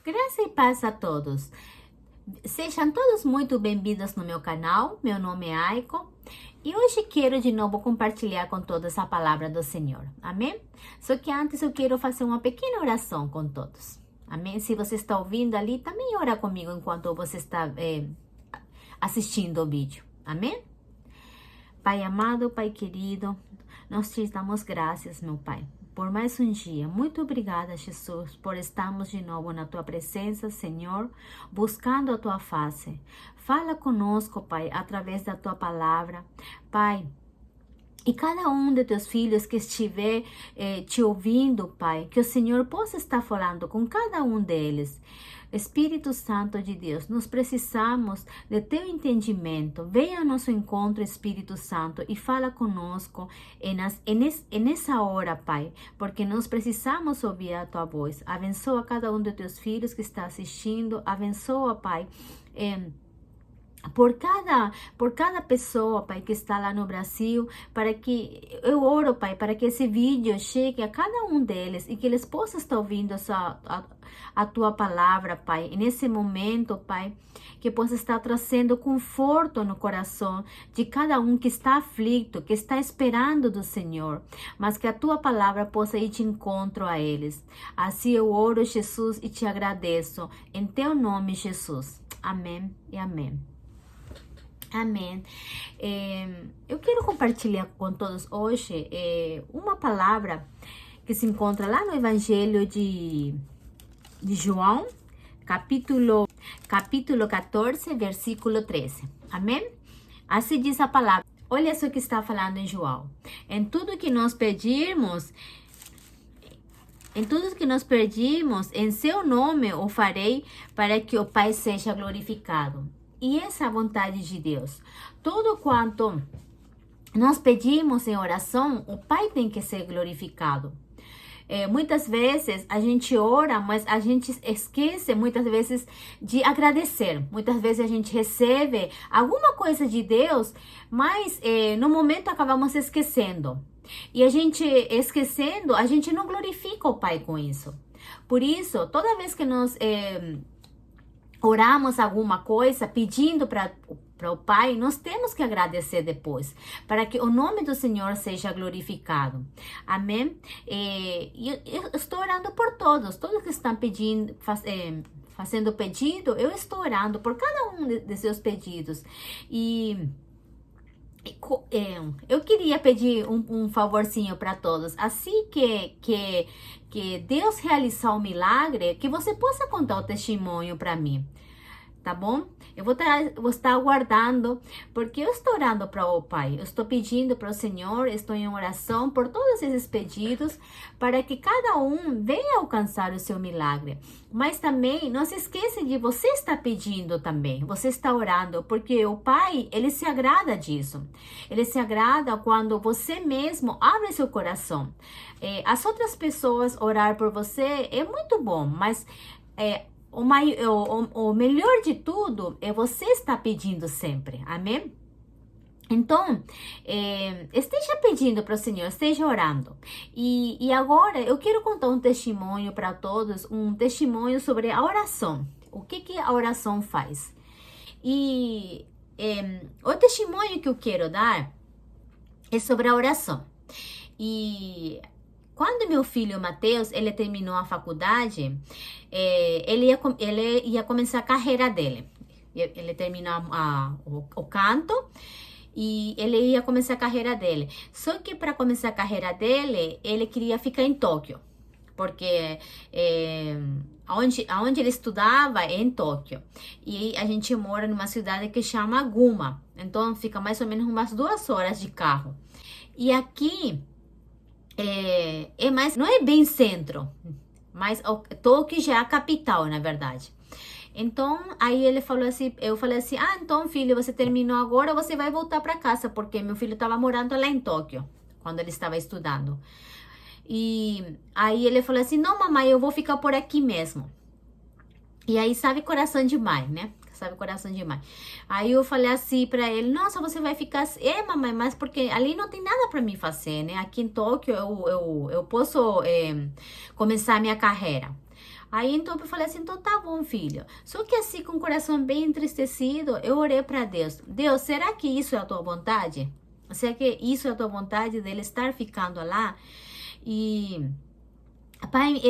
Graça e paz a todos. Sejam todos muito bem-vindos no meu canal. Meu nome é Aiko e hoje quero de novo compartilhar com todos a palavra do Senhor. Amém? Só que antes eu quero fazer uma pequena oração com todos. Amém? Se você está ouvindo ali, também ora comigo enquanto você está assistindo o vídeo. Amém? Pai amado, Pai querido, nós te damos graças, meu Pai, por mais um dia. Muito obrigada, Jesus, por estarmos de novo na Tua presença, Senhor, buscando a Tua face. Fala conosco, Pai, através da Tua palavra. Pai, e cada um de Teus filhos que estiver te ouvindo, Pai, que o Senhor possa estar falando com cada um deles. Espírito Santo de Deus, nós precisamos de Teu entendimento. Venha ao nosso encontro, Espírito Santo, e fala conosco nessa hora, Pai, porque nós precisamos ouvir a Tua voz. Abençoa cada um de Teus filhos que está assistindo. Abençoa, Pai, por cada pessoa, Pai, que está lá no Brasil, para que eu oro, Pai, para que esse vídeo chegue a cada um deles e que eles possam estar ouvindo a Tua palavra, Pai. E nesse momento, Pai, que possa estar trazendo conforto no coração de cada um que está aflito, que está esperando do Senhor, mas que a Tua palavra possa ir de encontro a eles. Assim eu oro, Jesus, e te agradeço. Em Teu nome, Jesus. Amém e amém. Amém. Eu quero compartilhar com todos hoje uma palavra que se encontra lá no Evangelho de João, capítulo 14, versículo 13. Amém? Assim diz a palavra. Olha só o que está falando em João. Em tudo que nós pedimos, em seu nome o farei, para que o Pai seja glorificado. E essa é a vontade de Deus. Tudo quanto nós pedimos em oração, o Pai tem que ser glorificado. Muitas vezes a gente ora, mas a gente esquece muitas vezes de agradecer. Muitas vezes a gente recebe alguma coisa de Deus, mas no momento acabamos esquecendo. E a gente esquecendo, a gente não glorifica o Pai com isso. Por isso, toda vez que nós oramos alguma coisa, pedindo para o Pai, nós temos que agradecer depois, para que o nome do Senhor seja glorificado. Amém? Eu estou orando por todos que estão pedindo, fazendo pedido, eu estou orando por cada um de seus pedidos. Eu queria pedir um favorzinho para todos. Assim que Deus realizar o milagre, que você possa contar o testemunho para mim, tá bom? Eu vou estar aguardando, porque eu estou orando para o Pai. Eu estou pedindo para o Senhor, estou em oração por todos esses pedidos, para que cada um venha alcançar o seu milagre. Mas também, não se esqueça de você estar pedindo também, você está orando, porque o Pai, Ele se agrada disso. Ele se agrada quando você mesmo abre seu coração. As outras pessoas orar por você é muito bom, mas o melhor de tudo é você estar pedindo sempre, amém? Então, esteja pedindo para o Senhor, esteja orando. E agora eu quero contar um testemunho para todos, um testemunho sobre a oração. O que a oração faz? E o testemunho que eu quero dar é sobre a oração. E quando meu filho Mateus, ele terminou a faculdade, ele ia começar a carreira dele. Ele terminou o canto e ele ia começar a carreira dele. Só que para começar a carreira dele, ele queria ficar em Tóquio, porque aonde ele estudava é em Tóquio. E a gente mora numa cidade que chama Guma, então fica mais ou menos umas 2 horas de carro. E aqui não é bem centro, mas Tóquio já é a capital, na verdade. Então, aí eu falei assim, então filho, você terminou agora, você vai voltar para casa, porque meu filho estava morando lá em Tóquio, quando ele estava estudando. E aí ele falou assim, não mamãe, eu vou ficar por aqui mesmo. E aí, sabe coração de mãe, né? Sabe, coração de mãe. Aí eu falei assim pra ele, nossa, você vai ficar assim, mamãe, mas porque ali não tem nada pra mim fazer, né? Aqui em Tóquio eu posso começar a minha carreira. Aí então eu falei assim, então tá bom, filho. Só que assim, com o coração bem entristecido, eu orei para Deus. Deus, será que isso é a tua vontade? Será que isso é a tua vontade dele estar ficando lá? E pai,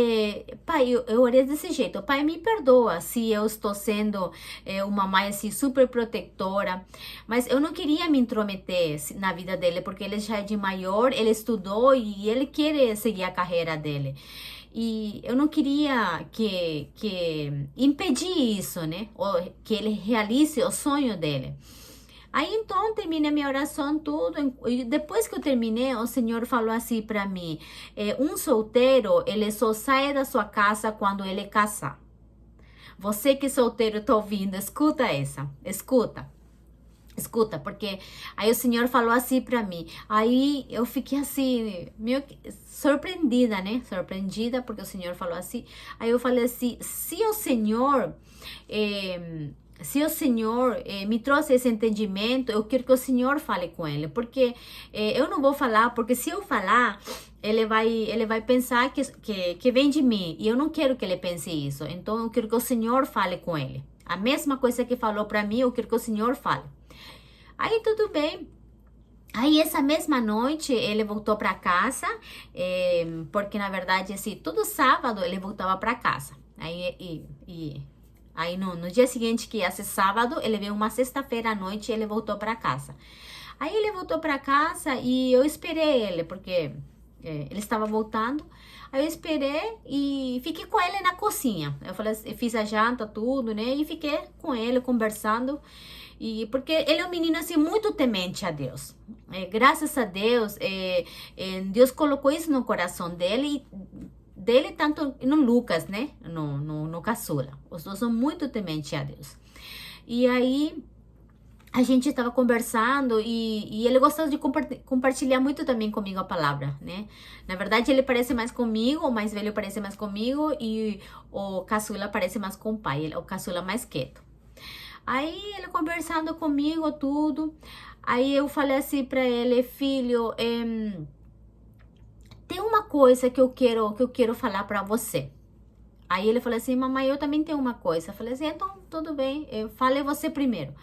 pai, eu orei desse jeito. Pai, me perdoa se eu estou sendo uma mãe assim super protetora, mas eu não queria me intrometer na vida dele, porque ele já é de maior, ele estudou e ele quer seguir a carreira dele. E eu não queria que impedir isso, né? Ou que ele realize o sonho dele. Aí então terminei minha oração, tudo. E depois que eu terminei, o Senhor falou assim para mim: um solteiro, ele só sai da sua casa quando ele casar. Você que é solteiro tá ouvindo, escuta essa, escuta. Escuta, porque aí o Senhor falou assim para mim. Aí eu fiquei assim, meio que surpreendida, né? Surpreendida, porque o Senhor falou assim. Aí eu falei assim: se o Senhor me trouxe esse entendimento, eu quero que o Senhor fale com ele, porque eu não vou falar, porque se eu falar, ele vai pensar que vem de mim, e eu não quero que ele pense isso. Então eu quero que o Senhor fale com ele. A mesma coisa que falou para mim, eu quero que o Senhor fale. Aí tudo bem. Aí essa mesma noite ele voltou para casa, porque na verdade assim, todo sábado ele voltava para casa. Aí no dia seguinte, que ia ser sábado, ele veio uma sexta-feira à noite e ele voltou para casa. Aí ele voltou para casa e eu esperei ele, porque ele estava voltando. Aí eu esperei e fiquei com ele na cozinha. Eu falei, eu fiz a janta, tudo, né? E fiquei com ele conversando. E porque ele é um menino assim muito temente a Deus. Graças a Deus, Deus colocou isso no coração dele tanto no Lucas, né? No caçula. Os dois são muito tementes a Deus. E aí a gente estava conversando e ele gostava de compartilhar muito também comigo a palavra, né? Na verdade, ele parece mais comigo, o mais velho parece mais comigo e o caçula parece mais com o pai, o caçula mais quieto. Aí ele conversando comigo, tudo. Aí eu falei assim para ele: filho, tem uma coisa que eu quero falar para você. Aí ele falou assim: mamãe, eu também tenho uma coisa. Eu falei assim: então tudo bem, fale você primeiro.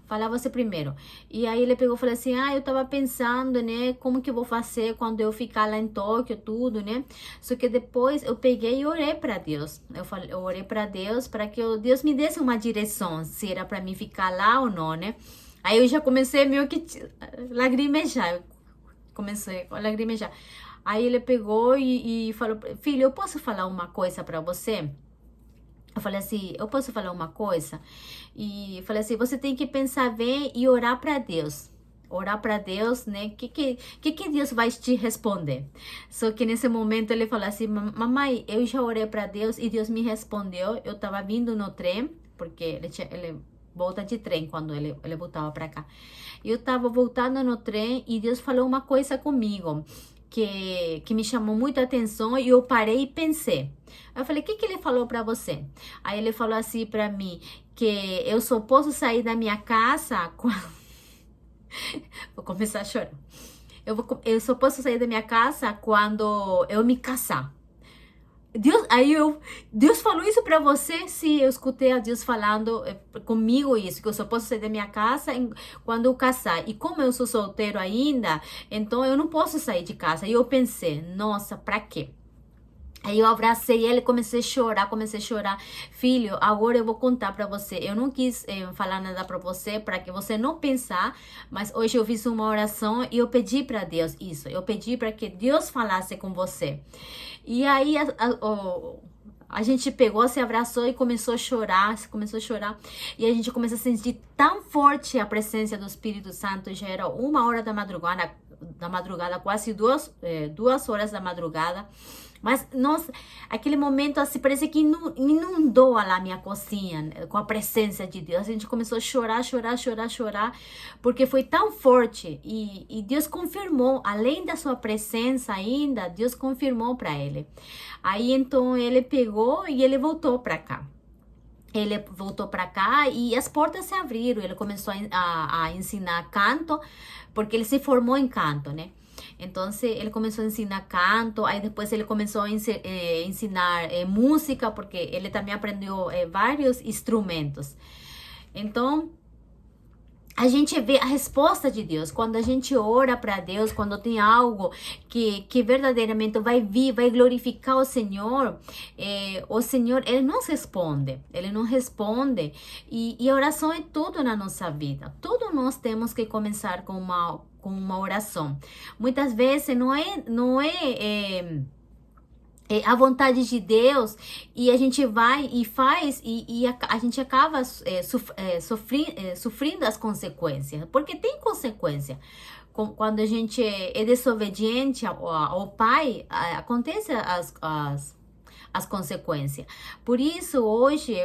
Fala você primeiro. E aí ele pegou e falou assim: eu tava pensando, né, como que eu vou fazer quando eu ficar lá em Tóquio, tudo, né? Só que depois eu peguei e orei para Deus. Eu orei para Deus para que Deus me desse uma direção, se era para mim ficar lá ou não, né? Aí eu já comecei meio que lagrimejar. Comecei a lagrimejar. Aí ele pegou e falou: filho, eu posso falar uma coisa para você? Eu falei assim: eu posso falar uma coisa? E falei assim: você tem que pensar bem e orar para Deus. Orar para Deus, né? Que Deus vai te responder? Só que nesse momento ele falou assim: mamãe, eu já orei para Deus e Deus me respondeu. Eu tava vindo no trem, porque ele volta de trem quando ele voltava para cá. Eu tava voltando no trem e Deus falou uma coisa comigo que me chamou muita atenção e eu parei e pensei. Eu falei: o que ele falou para você? Aí ele falou assim para mim, que eu só posso sair da minha casa quando... Vou começar a chorar. Eu só posso sair da minha casa quando eu me casar. Deus falou isso para você? Sim, eu escutei a Deus falando comigo isso, que eu só posso sair da minha casa quando eu casar. E como eu sou solteiro ainda, então eu não posso sair de casa. E eu pensei: nossa, para quê? Aí eu abracei ele, comecei a chorar. Filho, agora eu vou contar para você. Eu não quis falar nada para você, para que você não pensar, mas hoje eu fiz uma oração e eu pedi para Deus isso. Eu pedi para que Deus falasse com você. E aí a gente pegou, se abraçou e começou a chorar. E a gente começou a sentir tão forte a presença do Espírito Santo. Já era 1 hora da madrugada, quase 2 horas da madrugada. Mas, nossa, aquele momento assim, parece que inundou lá a minha cozinha, com a presença de Deus. A gente começou a chorar, porque foi tão forte. E Deus confirmou, além da sua presença ainda, Deus confirmou para ele. Aí, então, ele pegou e ele voltou para cá. Ele voltou para cá e as portas se abriram. Ele começou a ensinar canto, porque ele se formou em canto, né? Então, ele começou a ensinar canto, aí depois ele começou a ensinar música, porque ele também aprendeu vários instrumentos. Então, a gente vê a resposta de Deus, quando a gente ora para Deus, quando tem algo que verdadeiramente vai vir, vai glorificar o Senhor, Ele nos responde, Ele não responde, e a oração é tudo na nossa vida, tudo nós temos que começar com uma oração. Muitas vezes não é a vontade de Deus, e a gente vai e faz, e a gente acaba sofrendo as consequências, porque tem consequência. Quando a gente é desobediente ao Pai, acontecem as consequências. Por isso, hoje,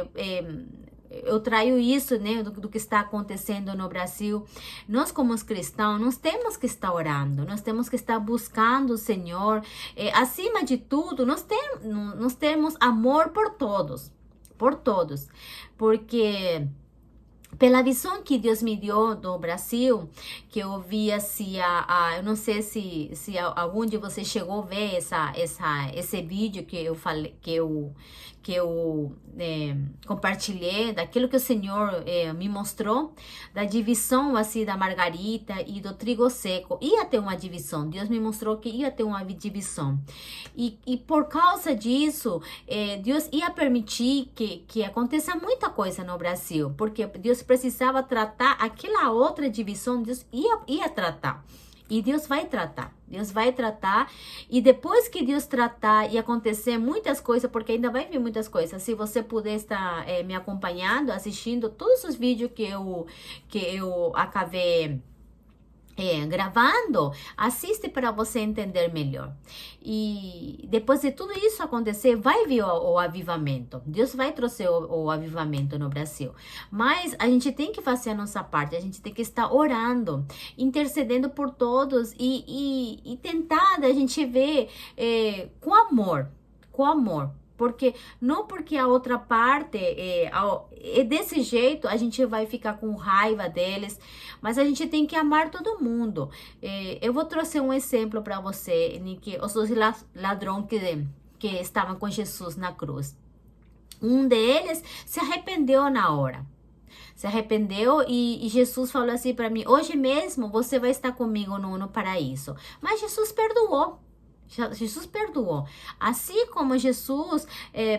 eu traio isso, né, do que está acontecendo no Brasil. Nós, como cristãos, nós temos que estar orando, nós temos que estar buscando o Senhor. Acima de tudo, nós temos amor por todos, porque pela visão que Deus me deu do Brasil, que eu vi assim, eu não sei se algum de vocês chegou a ver esse vídeo que eu falei, que eu compartilhei, daquilo que o Senhor me mostrou, da divisão assim da margarita e do trigo seco. Ia ter uma divisão, Deus me mostrou que ia ter uma divisão. E por causa disso, Deus ia permitir que aconteça muita coisa no Brasil, porque Deus precisava tratar aquela outra divisão, Deus ia tratar. E Deus vai tratar, e depois que Deus tratar e acontecer muitas coisas, porque ainda vai vir muitas coisas, se você puder estar me acompanhando, assistindo todos os vídeos que eu acabei gravando, assiste para você entender melhor. E depois de tudo isso acontecer, vai vir o avivamento. Deus vai trazer o avivamento no Brasil. Mas a gente tem que fazer a nossa parte, a gente tem que estar orando, intercedendo por todos e tentar a gente ver com amor. Porque a outra parte é desse jeito, a gente vai ficar com raiva deles, mas a gente tem que amar todo mundo. Eu vou trazer um exemplo para você, que os dois ladrões que estavam com Jesus na cruz. Um deles se arrependeu na hora. Se arrependeu e Jesus falou assim para mim: hoje mesmo você vai estar comigo no paraíso. Mas Jesus perdoou. Assim como Jesus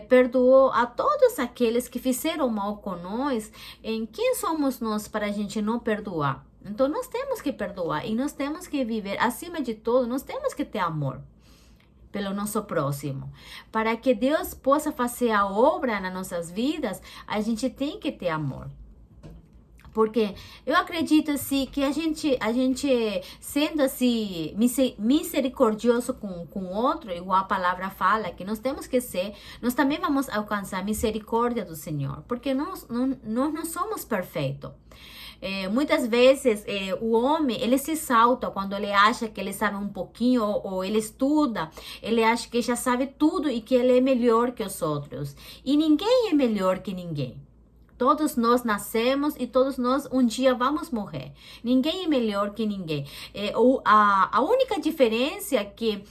perdoou a todos aqueles que fizeram mal com nós, em quem somos nós para a gente não perdoar? Então nós temos que perdoar e nós temos que viver, acima de tudo, nós temos que ter amor pelo nosso próximo. Para que Deus possa fazer a obra nas nossas vidas, a gente tem que ter amor. Porque eu acredito assim que a gente sendo assim misericordioso com o outro, igual a palavra fala, que nós temos que ser, nós também vamos alcançar a misericórdia do Senhor, porque nós não somos perfeitos. Muitas vezes o homem, ele se salta quando ele acha que ele sabe um pouquinho, ou ele estuda, ele acha que já sabe tudo e que ele é melhor que os outros. E ninguém é melhor que ninguém. Todos nós nascemos e todos nós um dia vamos morrer. Ninguém é melhor que ninguém. A única diferença é que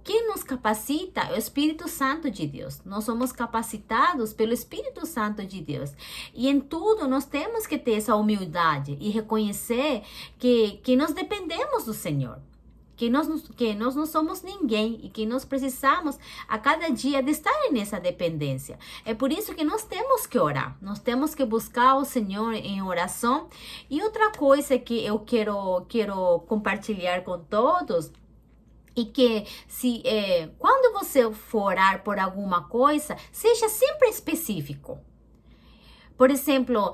quem nos capacita é o Espírito Santo de Deus. Nós somos capacitados pelo Espírito Santo de Deus. E em tudo nós temos que ter essa humildade e reconhecer que nós dependemos do Senhor. Que nós não somos ninguém e que nós precisamos a cada dia de estar nessa dependência. É por isso que nós temos que orar, nós temos que buscar o Senhor em oração. E outra coisa que eu quero compartilhar com todos, e que quando você for orar por alguma coisa, seja sempre específico. Por exemplo,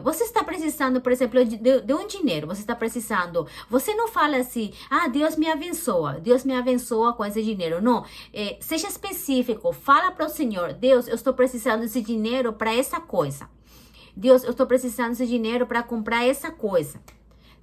você está precisando, por exemplo, de um dinheiro, você está precisando. Você não fala assim: Deus me abençoa com esse dinheiro. Não, seja específico, fala para o Senhor: Deus, eu estou precisando desse dinheiro para essa coisa. Deus, eu estou precisando desse dinheiro para comprar essa coisa.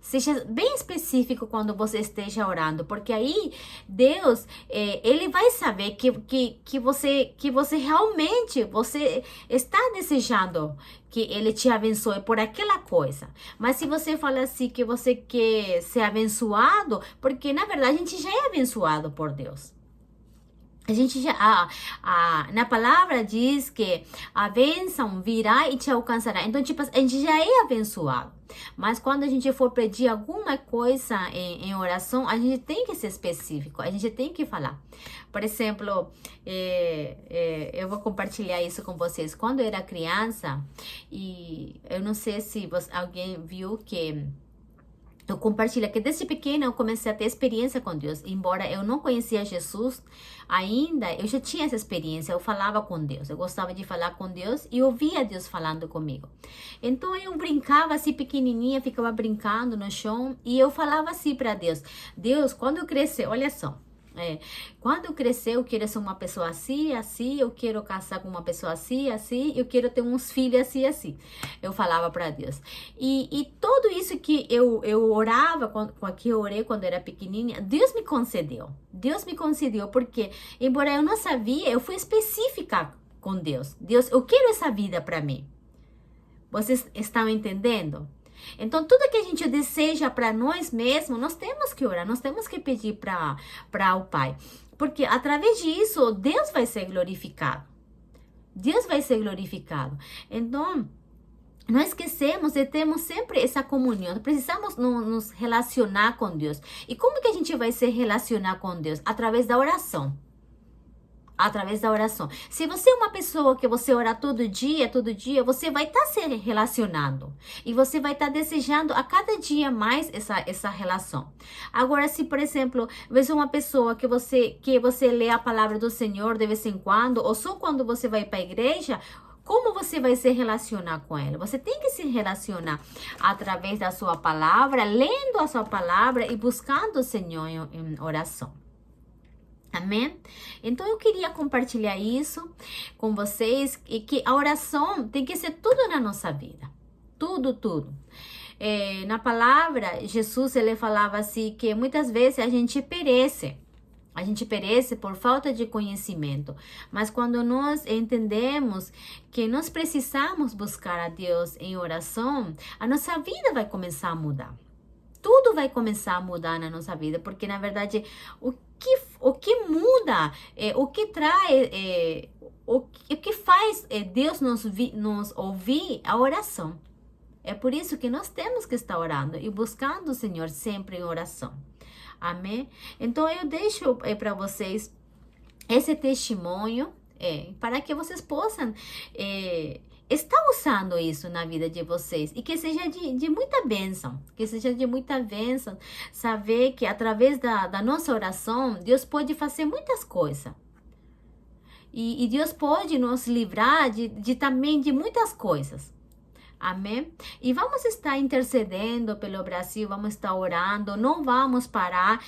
Seja bem específico quando você esteja orando, porque aí Deus, ele vai saber que você realmente, você está desejando que ele te abençoe por aquela coisa. Mas se você fala assim que você quer ser abençoado, porque na verdade a gente já é abençoado por Deus. A gente já, na palavra diz que a bênção virá e te alcançará. Então, tipo, a gente já é abençoado. Mas quando a gente for pedir alguma coisa em oração, a gente tem que ser específico. A gente tem que falar. Por exemplo, eu vou compartilhar isso com vocês. Quando eu era criança, e eu não sei se alguém viu que eu compartilho que desde pequena eu comecei a ter experiência com Deus. Embora eu não conhecia Jesus ainda, eu já tinha essa experiência. Eu falava com Deus. Eu gostava de falar com Deus e ouvia Deus falando comigo. Então eu brincava assim pequenininha, ficava brincando no chão e eu falava assim para Deus: Deus, quando eu crescer, olha só. Quando eu crescer, eu quero ser uma pessoa assim, assim, eu quero casar com uma pessoa assim, assim, eu quero ter uns filhos assim, assim. Eu falava para Deus. E tudo isso que eu orava, que eu orei quando era pequenininha, Deus me concedeu. Deus me concedeu, porque, embora eu não sabia, eu fui específica com Deus. Deus, eu quero essa vida para mim. Vocês estão entendendo? Então, tudo que a gente deseja para nós mesmos, nós temos que orar, nós temos que pedir para o Pai. Porque através disso, Deus vai ser glorificado. Deus vai ser glorificado. Então, não esquecemos de termos sempre essa comunhão. Precisamos nos relacionar com Deus. E como que a gente vai se relacionar com Deus? Através da oração. Através da oração. Se você é uma pessoa que você ora todo dia, você vai estar se relacionando. E você vai estar desejando a cada dia mais essa relação. Agora, se, por exemplo, você é uma pessoa que você lê a palavra do Senhor de vez em quando, ou só quando você vai para a igreja, como você vai se relacionar com Ele? Você tem que se relacionar através da sua palavra, lendo a sua palavra e buscando o Senhor em oração. Amém? Então eu queria compartilhar isso com vocês, e que a oração tem que ser tudo na nossa vida. Tudo, tudo. Na palavra, Jesus, ele falava assim, que muitas vezes a gente perece. A gente perece por falta de conhecimento. Mas quando nós entendemos que nós precisamos buscar a Deus em oração, a nossa vida vai começar a mudar. Tudo vai começar a mudar na nossa vida, porque na verdade o que muda, o que traz, o que faz Deus nos ouvir a oração. É por isso que nós temos que estar orando e buscando o Senhor sempre em oração. Amém? Então eu deixo para vocês esse testemunho, para que vocês possam estar usando isso na vida de vocês, e que seja de muita bênção, saber que através da nossa oração, Deus pode fazer muitas coisas. E Deus pode nos livrar também de muitas coisas. Amém? E vamos estar intercedendo pelo Brasil, vamos estar orando, não vamos parar,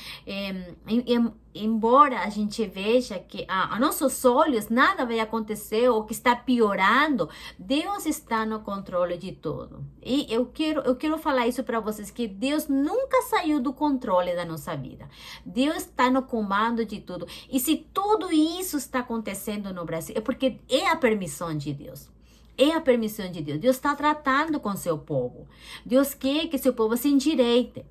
embora a gente veja que a nossos olhos nada vai acontecer ou que está piorando, Deus está no controle de tudo. E eu quero falar isso para vocês, que Deus nunca saiu do controle da nossa vida. Deus está no comando de tudo. E se tudo isso está acontecendo no Brasil, é porque é a permissão de Deus. É a permissão de Deus. Deus está tratando com seu povo. Deus quer que seu povo se endireite.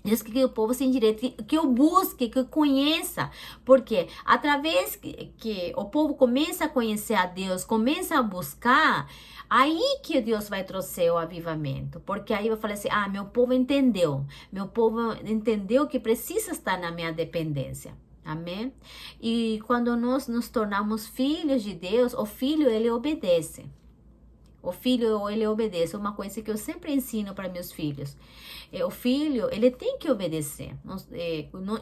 Deus quer que o povo se endireite, que o busque, que o conheça. Porque através que o povo começa a conhecer a Deus, começa a buscar, aí que Deus vai trazer o avivamento. Porque aí vai falar assim, meu povo entendeu. Meu povo entendeu que precisa estar na minha dependência. Amém? E quando nós nos tornamos filhos de Deus, o filho, ele obedece. O filho, ele obedece. Uma coisa que eu sempre ensino para meus filhos. O filho, ele tem que obedecer.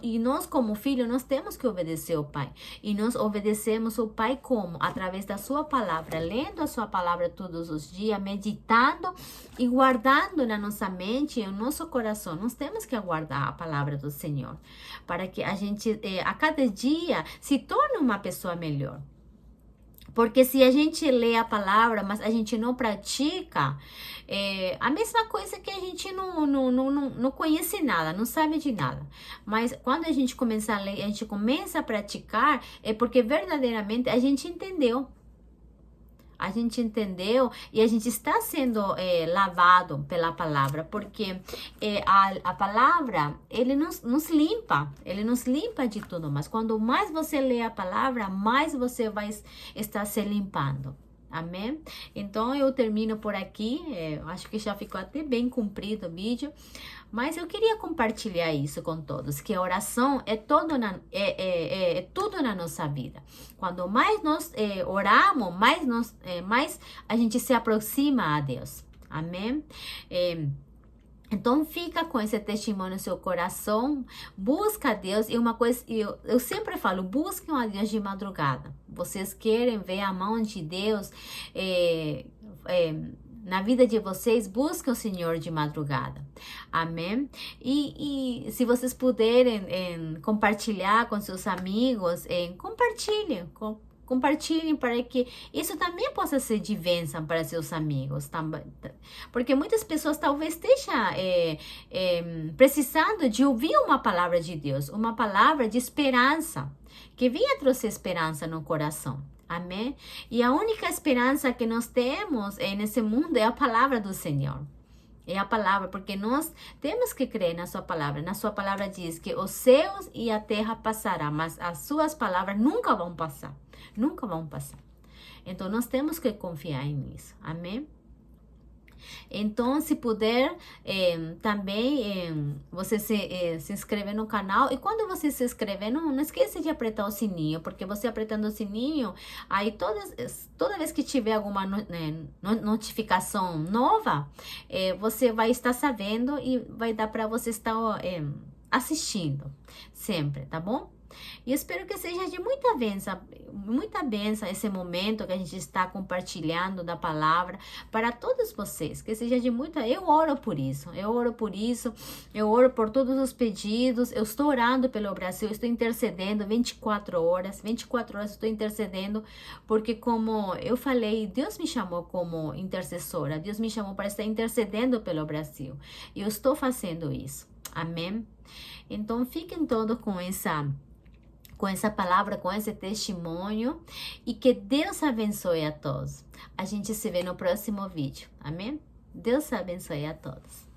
E nós, como filho, nós temos que obedecer ao pai. E nós obedecemos o pai como? Através da sua palavra. Lendo a sua palavra todos os dias, meditando e guardando na nossa mente e no nosso coração. Nós temos que aguardar a palavra do Senhor. Para que a gente, a cada dia, se torne uma pessoa melhor. Porque se a gente lê a palavra, mas a gente não pratica, a mesma coisa que a gente não conhece nada, não sabe de nada. Mas quando a gente começa a ler, a gente começa a praticar, é porque verdadeiramente a gente entendeu. A gente entendeu e a gente está sendo lavado pela palavra, porque a palavra, ele nos limpa, ele nos limpa de tudo, mas quando mais você lê a palavra, mais você vai estar se limpando. Amém? Então, eu termino por aqui. Acho que já ficou até bem comprido o vídeo. Mas eu queria compartilhar isso com todos, que a oração é tudo na nossa vida. Quando mais nós oramos, mais a gente se aproxima a Deus. Amém? Então, fica com esse testemunho no seu coração, busca a Deus, e uma coisa, eu sempre falo, busquem a Deus de madrugada. Vocês querem ver a mão de Deus na vida de vocês, busquem o Senhor de madrugada. Amém? E se vocês puderem compartilhar com seus amigos, compartilhem para que isso também possa ser de bênção para seus amigos também, porque muitas pessoas talvez estejam precisando de ouvir uma palavra de Deus, uma palavra de esperança, que venha trazer esperança no coração. Amém? E a única esperança que nós temos nesse mundo é a palavra do Senhor. É a palavra, porque nós temos que crer na sua palavra. Na sua palavra diz que os céus e a terra passarão, mas as suas palavras nunca vão passar. Nunca vão passar. Então, nós temos que confiar nisso. Amém? Então, se puder, também você se inscrever no canal. E quando você se inscrever, não esqueça de apertar o sininho, porque você apertando o sininho, aí toda vez que tiver alguma notificação nova, você vai estar sabendo e vai dar para você estar assistindo sempre, tá bom? E espero que seja de muita bênção esse momento que a gente está compartilhando da palavra para todos vocês, que seja de muita, eu oro por isso, eu oro por todos os pedidos, eu estou orando pelo Brasil, estou intercedendo 24 horas estou intercedendo, porque como eu falei, Deus me chamou como intercessora, Deus me chamou para estar intercedendo pelo Brasil, e eu estou fazendo isso, amém? Então, fiquem todos com essa palavra, com esse testemunho, e que Deus abençoe a todos. A gente se vê no próximo vídeo. Amém? Deus abençoe a todos.